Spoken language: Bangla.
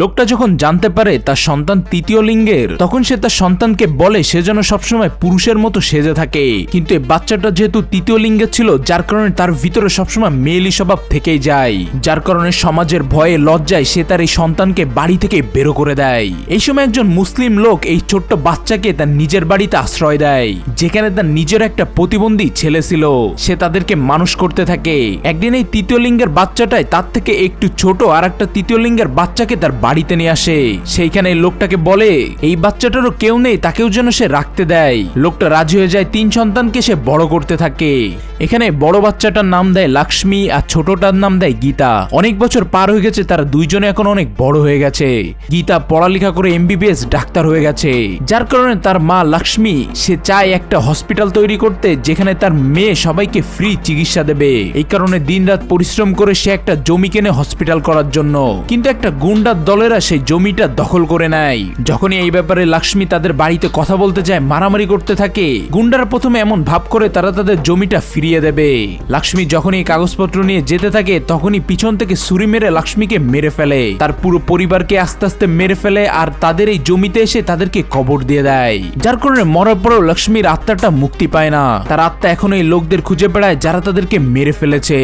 লোকটা যখন জানতে পারে তার সন্তান তৃতীয় লিঙ্গের, তখন সে তার সন্তানকে বলে সে যেন সবসময় পুরুষের মতো সেজে থাকে। কিন্তু এই বাচ্চাটা যেহেতু তৃতীয় লিঙ্গের ছিল, যার কারণে তার ভিতরে সবসময় মেয়েলি স্বভাব থেকেই যায়, যার কারণে সমাজের ভয়ে লজ্জায় সে তার এই সন্তানকে বাড়ি থেকে বের করে দেয়। এই সময় একজন মুসলিম লোক এই ছোট্ট বাচ্চাকে তার নিজের বাড়িতে আশ্রয় দেয়, যেখানে তার নিজের একটা প্রতিবন্ধী ছেলে ছিল। সে তাদেরকে মানুষ করতে থাকে। একদিন এই তৃতীয় লিঙ্গের বাচ্চাটাই তার থেকে একটু ছোট আর একটা তৃতীয় লিঙ্গের বাচ্চাকে তার বাড়িতে নিয়ে আসে। সেইখানে লোকটাকে বলে এই বাচ্চাটারও কেউ নেই, তাকেও যেন সে রাখতে দেয়। লোকটা রাজি হয়ে যায়, 3 সন্তানকে সে বড় করতে থাকে। এখানে বড় বাচ্চাটার নাম দেয় লক্ষ্মী আর ছোটটার নাম দেয় গীতা। অনেক বছর পার হয়ে গেছে, তারা দুইজনে এখন অনেক বড় হয়ে গেছে। গীতা পড়ালেখা করে MBBS ডাক্তার হয়ে গেছে, যার কারণে তার মা লক্ষ্মী সে চায় একটা হসপিটাল তৈরি করতে, যেখানে তার মেয়ে সবাইকে ফ্রি চিকিৎসা দেবে। এই কারণে দিনরাত পরিশ্রম করে সে একটা জমি কেনে হসপিটাল করার জন্য। কিন্তু একটা গুন্ডার দলেরা সেই জমিটা দখল করে নেয়। যখনই এই ব্যাপারে লক্ষ্মী তাদের বাড়িতে কথা বলতে যায়, মারামারি করতে থাকে। গুন্ডারা প্রথমে এমন ভাব করে তারা তাদের জমিটা ফিরিয়ে দেবে। লক্ষ্মী যখনই কাগজপত্র নিয়ে যেতে থাকে, তখনই পিছন থেকে ছুরি মেরে লক্ষ্মীকে মেরে ফেলে, তার পুরো পরিবারকে আস্তে আস্তে মেরে ফেলে, আর তাদের এই জমিতে এসে তাদেরকে কবর দিয়ে দেয়। যার কারণে মরার পরেও লক্ষ্মীর আত্মাটা মুক্তি পায় না। তার আত্মা এখন এই লোকদের খুঁজে বেড়ায় যারা তাদেরকে মেরে ফেলেছে।